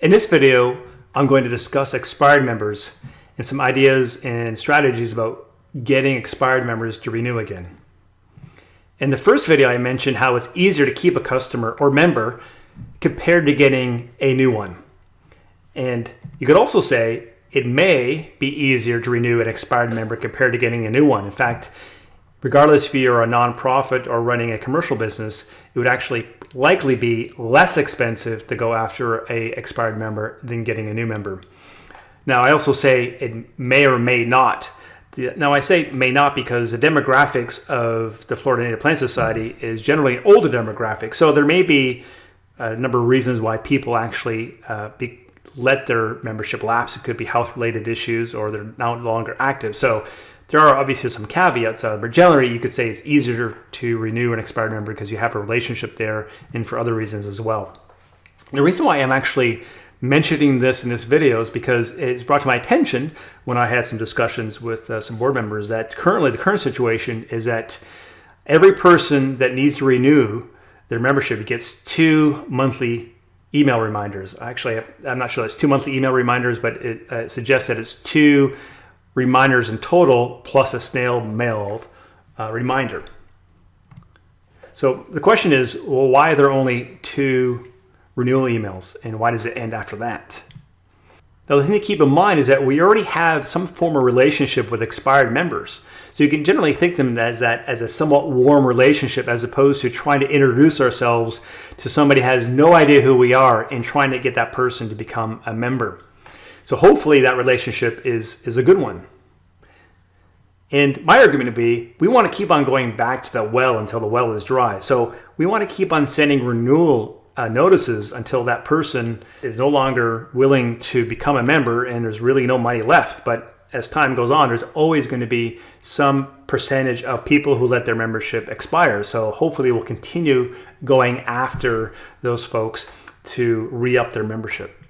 In this video, I'm going to discuss expired members and some ideas and strategies about getting expired members to renew again. In the first video, I mentioned how it's easier to keep a customer or member compared to getting a new one. And you could also say it may be easier to renew an expired member compared to getting a new one. In fact, regardless if you're a nonprofit or running a commercial business, it would actually likely be less expensive to go after a expired member than getting a new member. Now, I also say it may or may not. Now, I say may not because the demographics of the Florida Native Plant Society is generally an older demographic. So there may be a number of reasons why people actually let their membership lapse. It could be health-related issues or they're no longer active. So there are obviously some caveats, but generally you could say it's easier to renew an expired member because you have a relationship there and for other reasons as well. The reason why I'm actually mentioning this in this video is because it's brought to my attention when I had some discussions with some board members that the current situation is that every person that needs to renew their membership gets 2 monthly email reminders. Actually, I'm not sure that's 2 monthly email reminders, but it suggests that it's 2 reminders in total plus a snail mailed reminder. So the question is, well, why are there only 2 renewal emails and why does it end after that? Now, the thing to keep in mind is that we already have some form of relationship with expired members. So you can generally think of them as a somewhat warm relationship as opposed to trying to introduce ourselves to somebody who has no idea who we are and trying to get that person to become a member. So hopefully that relationship is a good one. And my argument would be, we want to keep on going back to the well until the well is dry. So we want to keep on sending renewal notices until that person is no longer willing to become a member and there's really no money left. But as time goes on, there's always going to be some percentage of people who let their membership expire. So hopefully we'll continue going after those folks to re-up their membership.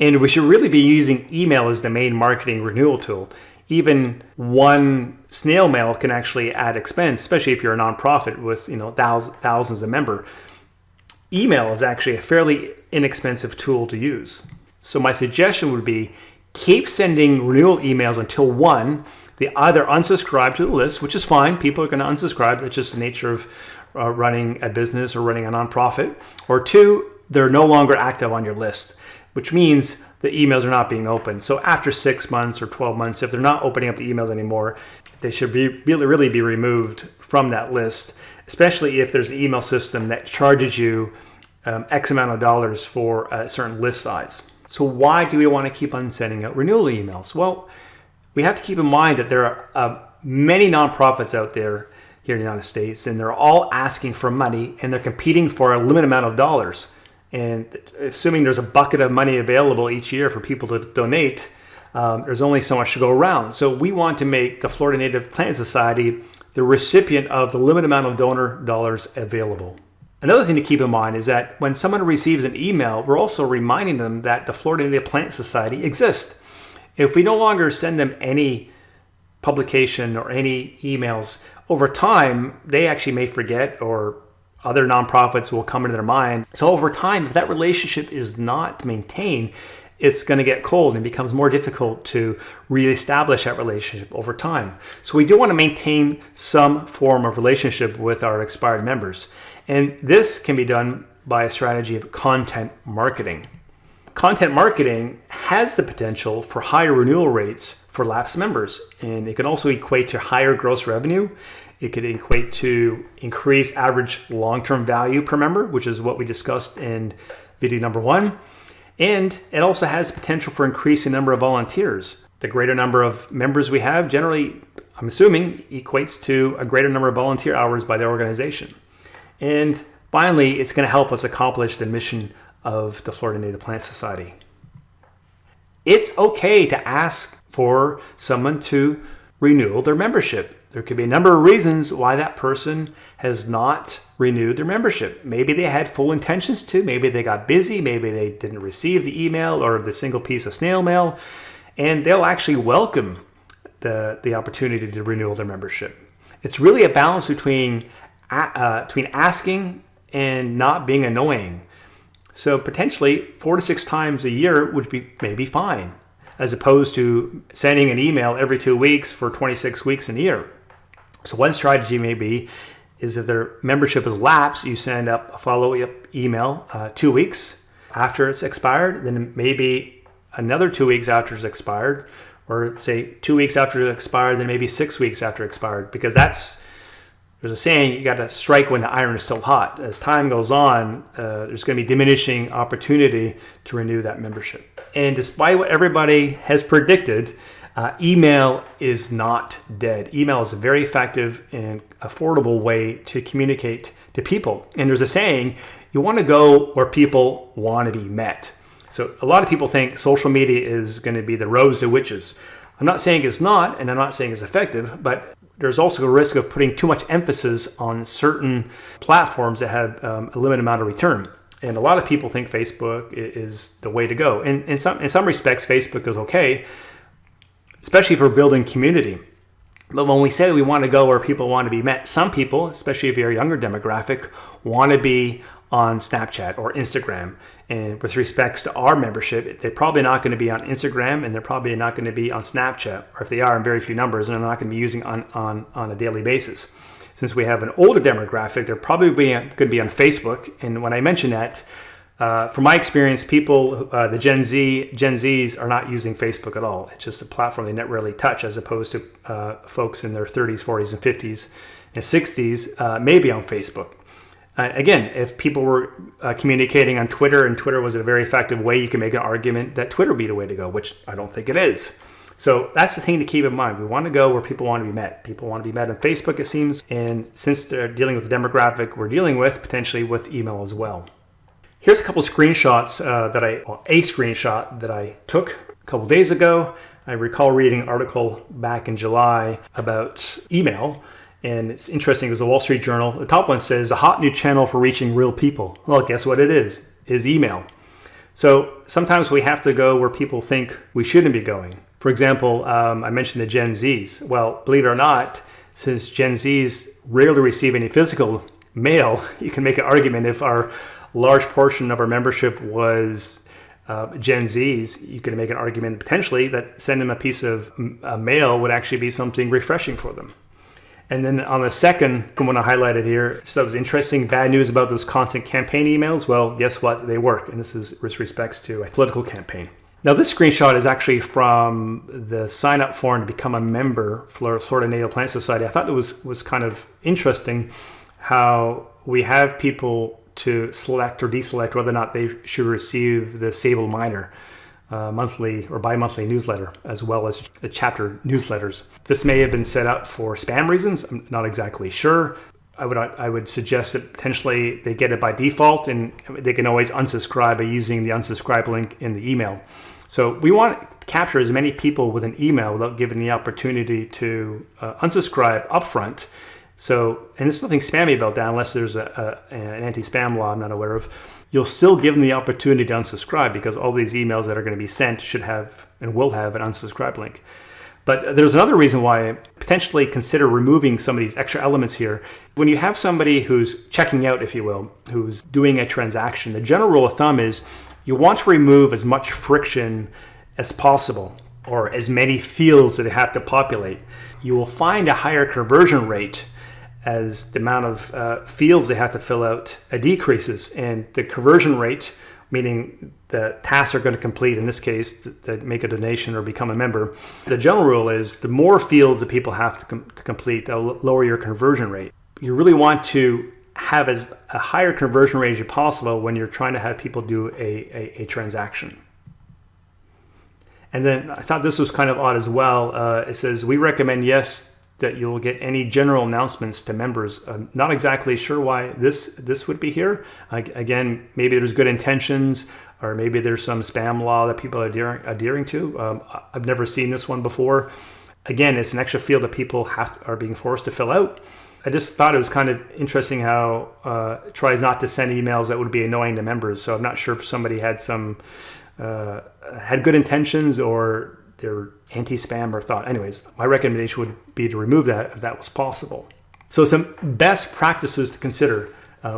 And we should really be using email as the main marketing renewal tool. Even one snail mail can actually add expense, especially if you're a nonprofit with thousands of members. Email is actually a fairly inexpensive tool to use. So my suggestion would be keep sending renewal emails until 1, they either unsubscribe to the list, which is fine. People are going to unsubscribe. It's just the nature of running a business or running a nonprofit. Or 2, they're no longer active on your list, which means the emails are not being opened. So after 6 months or 12 months, if they're not opening up the emails anymore, they should really be removed from that list, especially if there's an email system that charges you X amount of dollars for a certain list size. So why do we want to keep on sending out renewal emails? Well, we have to keep in mind that there are many nonprofits out there here in the United States, and they're all asking for money, and they're competing for a limited amount of dollars. And assuming there's a bucket of money available each year for people to donate, there's only so much to go around. So we want to make the Florida Native Plant Society the recipient of the limited amount of donor dollars available. Another thing to keep in mind is that when someone receives an email, we're also reminding them that the Florida Native Plant Society exists. If we no longer send them any publication or any emails, over time, they actually may forget, or other nonprofits will come into their mind. So over time, if that relationship is not maintained, it's going to get cold and it becomes more difficult to reestablish that relationship over time. So we do want to maintain some form of relationship with our expired members. And this can be done by a strategy of content marketing. Content marketing has the potential for higher renewal rates for lapsed members. And it can also equate to higher gross revenue. It could equate to increased average long-term value per member, which is what we discussed in video number 1. And it also has potential for increasing the number of volunteers. The greater number of members we have generally, I'm assuming, equates to a greater number of volunteer hours by the organization. And finally, it's going to help us accomplish the mission of the Florida Native Plant Society. It's okay to ask for someone to renew their membership. There could be a number of reasons why that person has not renewed their membership. Maybe they had full intentions to, maybe they got busy, maybe they didn't receive the email or the single piece of snail mail, and they'll actually welcome the opportunity to renew their membership. It's really a balance between asking and not being annoying. So potentially 4 to 6 times a year would be maybe fine, as opposed to sending an email every 2 weeks for 26 weeks in a year. So one strategy may be is if their membership is lapsed, you send up a follow-up email 2 weeks after it's expired, then maybe another 2 weeks after it's expired, or say 2 weeks after it's expired, then maybe 6 weeks after expired, because there's a saying, you got to strike when the iron is still hot. As time goes on, there's going to be diminishing opportunity to renew that membership. And despite what everybody has predicted, email is not dead. Email is a very effective and affordable way to communicate to people. And there's a saying, you want to go where people want to be met. So a lot of people think social media is going to be the rose of witches. I'm not saying it's not, and I'm not saying it's effective, but there's also a risk of putting too much emphasis on certain platforms that have a limited amount of return. And a lot of people think Facebook is the way to go. And in some respects, Facebook is okay, especially for building community. But when we say we want to go where people want to be met, some people, especially if you're a younger demographic, want to be on Snapchat or Instagram. And with respects to our membership, they're probably not going to be on Instagram, and they're probably not going to be on Snapchat, or if they are, in very few numbers, and they're not going to be using on a daily basis. Since we have an older demographic, they're probably going to be on Facebook. And when I mention that, from my experience, people, the Gen Zs are not using Facebook at all. It's just a platform they never really touch, as opposed to folks in their 30s, 40s, and 50s and 60s may be on Facebook. Again, if people were communicating on Twitter, and Twitter was a very effective way, you can make an argument that Twitter would be the way to go, which I don't think it is. So that's the thing to keep in mind. We want to go where people want to be met. People want to be met on Facebook, it seems. And since they're dealing with the demographic we're dealing with, potentially with email as well. Here's a couple screenshots a screenshot that I took a couple days ago. I recall reading an article back in July about email. And it's interesting, it was a Wall Street Journal. The top one says, a hot new channel for reaching real people. Well, guess what it is email. So sometimes we have to go where people think we shouldn't be going. For example, I mentioned the Gen Zs. Well, believe it or not, since Gen Zs rarely receive any physical mail, you can make an argument if our large portion of our membership was Gen Zs, you can make an argument potentially that send them a piece of mail would actually be something refreshing for them. And then on the second one I highlighted here, so it was interesting, bad news about those constant campaign emails. Well, guess what? They work. And this is with respects to a political campaign. Now, this screenshot is actually from the sign-up form to become a member for Florida Native Plant Society. I thought it was kind of interesting how we have people to select or deselect whether or not they should receive the Sable Minor monthly or bi-monthly newsletter, as well as the chapter newsletters. This may have been set up for spam reasons. I'm not exactly sure. I would suggest that potentially they get it by default, and they can always unsubscribe by using the unsubscribe link in the email. So we want to capture as many people with an email without giving the opportunity to unsubscribe upfront. So, and there's nothing spammy about that unless there's an anti-spam law I'm not aware of. You'll still give them the opportunity to unsubscribe, because all these emails that are going to be sent should have and will have an unsubscribe link. But there's another reason why potentially consider removing some of these extra elements here. When you have somebody who's checking out, if you will, who's doing a transaction, the general rule of thumb is you want to remove as much friction as possible, or as many fields that they have to populate. You will find a higher conversion rate as the amount of fields they have to fill out decreases. And the conversion rate, meaning the tasks are going to complete, in this case, to make a donation or become a member. The general rule is the more fields that people have to complete, the lower your conversion rate. You really want to have as a higher conversion rate as possible when you're trying to have people do a transaction. And then I thought this was kind of odd as well. It says, we recommend, yes, that you'll get any general announcements to members. I'm not exactly sure why this would be here. Again, maybe there's good intentions, or maybe there's some spam law that people are adhering to. I've never seen this one before. Again, it's an extra field that people are being forced to fill out. I just thought it was kind of interesting how it tries not to send emails that would be annoying to members. So I'm not sure if somebody had had good intentions, or they're anti-spam or thought. Anyways, my recommendation would be to remove that if that was possible. So some best practices to consider.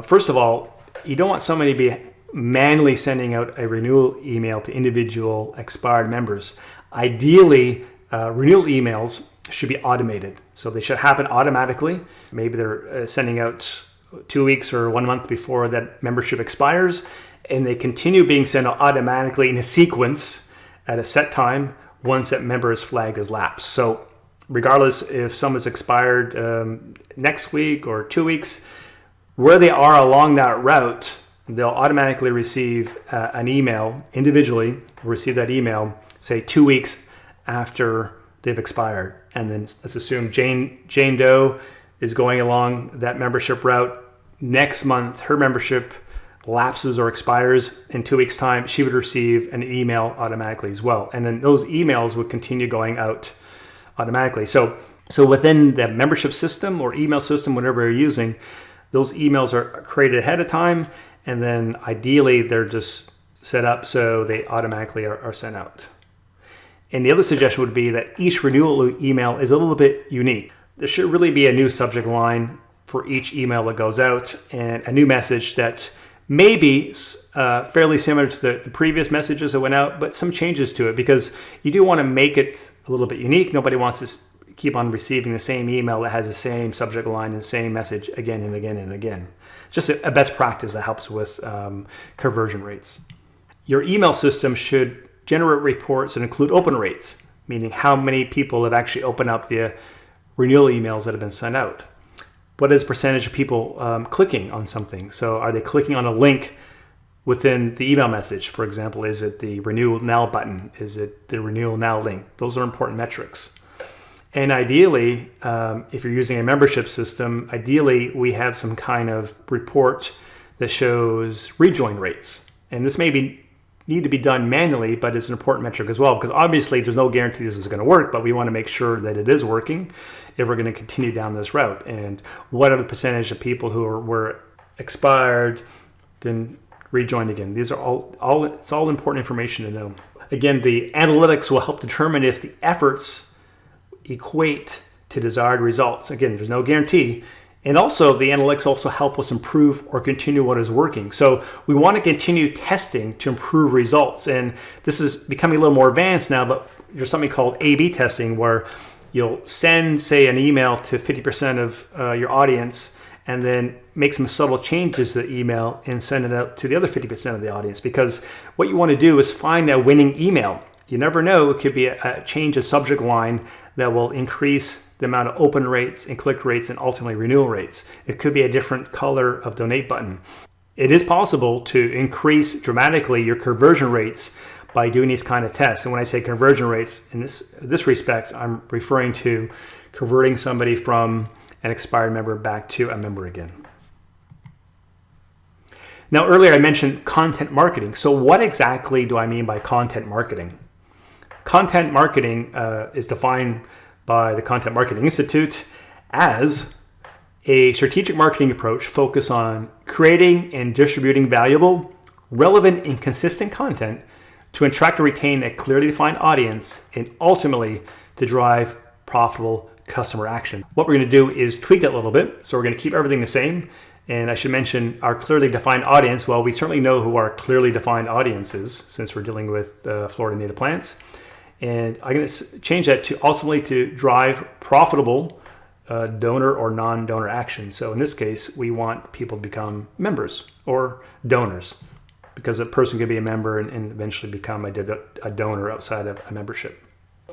First of all, you don't want somebody to be manually sending out a renewal email to individual expired members. Ideally, renewal emails should be automated. So they should happen automatically. Maybe they're sending out 2 weeks or 1 month before that membership expires, and they continue being sent out automatically in a sequence at a set time once that member is flagged as lapsed. So regardless if someone's expired next week or 2 weeks, where they are along that route, they'll automatically receive an email, individually receive that email, say 2 weeks after they've expired. And then let's assume Jane Doe is going along that membership route. Next month, her membership lapses or expires in 2 weeks' time. She would receive an email automatically as well. And then those emails would continue going out automatically. So within the membership system or email system, whatever you're using, those emails are created ahead of time. And then ideally, they're just set up so they automatically are sent out. And the other suggestion would be that each renewal email is a little bit unique. There should really be a new subject line for each email that goes out and a new message that may be fairly similar to the previous messages that went out, but some changes to it, because you do want to make it a little bit unique. Nobody wants to keep on receiving the same email that has the same subject line and the same message again and again and again. Just a best practice that helps with conversion rates. Your email system should generate reports that include open rates, meaning how many people have actually opened up the renewal emails that have been sent out. What is the percentage of people clicking on something? So are they clicking on a link within the email message? For example, is it the Renew Now button? Is it the Renewal Now link? Those are important metrics. And ideally, if you're using a membership system, ideally we have some kind of report that shows rejoin rates. And this may need to be done manually, but it's an important metric as well, because obviously there's no guarantee this is going to work, but we want to make sure that it is working if we're going to continue down this route. And what are the percentage of people who were expired, then rejoined again? These are it's all important information to know. Again, the analytics will help determine if the efforts equate to desired results. Again, there's no guarantee. And also the analytics also help us improve or continue what is working. So we want to continue testing to improve results. And this is becoming a little more advanced now, but there's something called A/B testing, where you'll send, say, an email to 50% of your audience and then make some subtle changes to the email and send it out to the other 50% of the audience. Because what you want to do is find a winning email. You never know, it could be a change of subject line that will increase the amount of open rates and click rates and ultimately renewal rates. It could be a different color of donate button. It is possible to increase dramatically your conversion rates by doing these kind of tests. And when I say conversion rates, in this respect, I'm referring to converting somebody from an expired member back to a member again. Now, earlier I mentioned content marketing. So what exactly do I mean by content marketing? Content marketing is defined by the Content Marketing Institute as a strategic marketing approach focused on creating and distributing valuable, relevant, and consistent content to attract and retain a clearly defined audience and ultimately to drive profitable customer action. What we're going to do is tweak that a little bit. So we're going to keep everything the same. And I should mention our clearly defined audience. Well, we certainly know who our clearly defined audience is since we're dealing with Florida native plants. And I'm going to change that to ultimately to drive profitable donor or non-donor action. So in this case, we want people to become members or donors, because a person could be a member and eventually become a donor outside of a membership.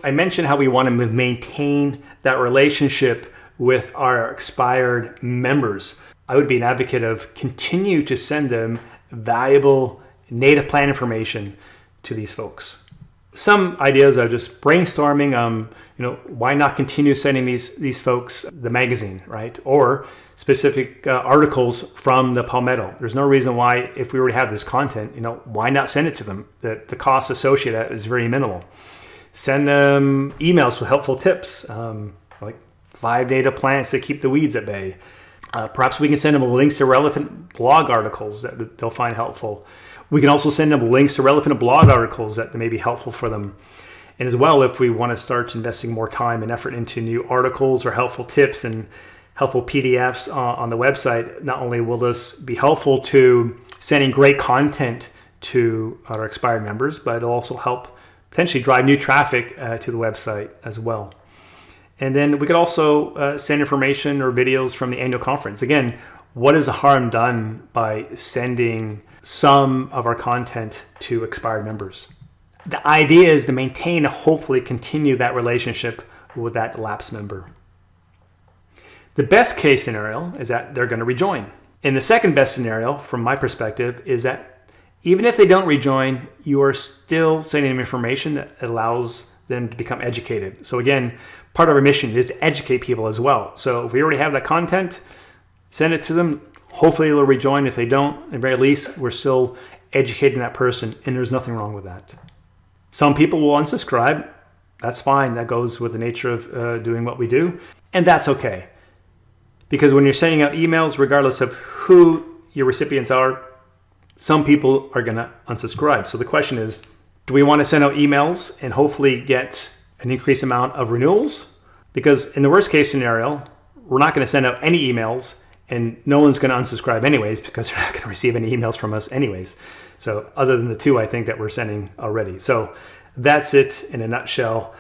I mentioned how we want to maintain that relationship with our expired members. I would be an advocate of continue to send them valuable native plant information to these folks. Some ideas are just brainstorming. Why not continue sending these folks the magazine, right? Or specific articles from the Palmetto. There's no reason why, if we already have this content, why not send it to them? The cost associated is very minimal. Send them emails with helpful tips, like 5 native plants to keep the weeds at bay. Perhaps we can send them links to relevant blog articles that they'll find helpful. We can also send them links to relevant blog articles that may be helpful for them. And as well, if we want to start investing more time and effort into new articles or helpful tips and helpful PDFs on the website, not only will this be helpful to sending great content to our expired members, but it'll also help potentially drive new traffic to the website as well. And then we could also send information or videos from the annual conference. Again, what is the harm done by sending some of our content to expired members? The idea is to maintain and hopefully continue that relationship with that lapsed member. The best case scenario is that they're going to rejoin. And the second best scenario, from my perspective, is that even if they don't rejoin, you are still sending them information that allows them to become educated. So again, part of our mission is to educate people as well. So if we already have that content, send it to them. Hopefully they'll rejoin. If they don't, at the very least, we're still educating that person, and there's nothing wrong with that. Some people will unsubscribe. That's fine. That goes with the nature of doing what we do. And that's okay. Because when you're sending out emails, regardless of who your recipients are, some people are going to unsubscribe. So the question is, do we want to send out emails and hopefully get an increased amount of renewals? Because in the worst case scenario, we're not going to send out any emails and no one's going to unsubscribe anyways because they're not going to receive any emails from us anyways. So other than the two, I think that we're sending already. So that's it in a nutshell.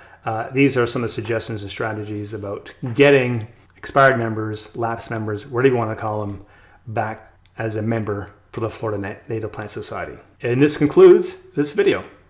These are some of the suggestions and strategies about getting expired members, lapsed members, whatever you want to call them, back as a member for the Florida Native Plant Society. And this concludes this video.